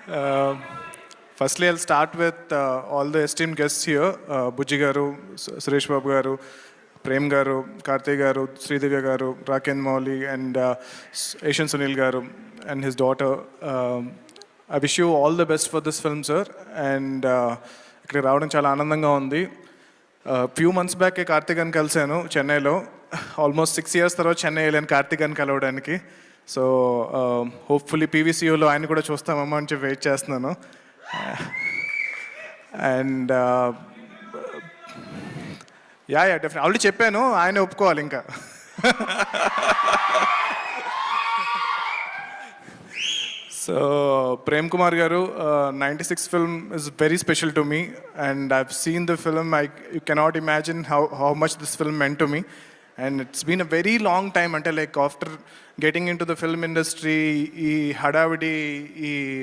Uh, Firstly, I'll start with all the esteemed guests here. Bujji Garu, Suresh Babu Garu, Prem Garu, Karthi Garu, Sridivya Garu, Raken Mauli, and Asian Sunil Garu and his daughter. I wish you all the best for this film, sir. And ఇక్కడ రావడం చాలా ఆనందంగా ఉంది. Few months back Karthik అని కలిశాను చెన్నైలో. Almost 6 years తర్వాత చెన్నై వెళ్ళాను కార్తిక్ అని కలవడానికి. సో హోప్ఫుల్లీ పీవీసీయూలో ఆయన కూడా చూస్తామేమో అని చెప్పి వెయిట్ చేస్తున్నాను. అండ్ యా డెఫినెట్ ఆల్రెడీ చెప్పాను, ఆయన ఒప్పుకోవాలి ఇంకా. So, Prem Kumar Garu, 96 film is very special to me, and I've seen the film. You cannot imagine how much this film meant to me, and it's been a very long time until like after getting into the film industry, ee hadavidi,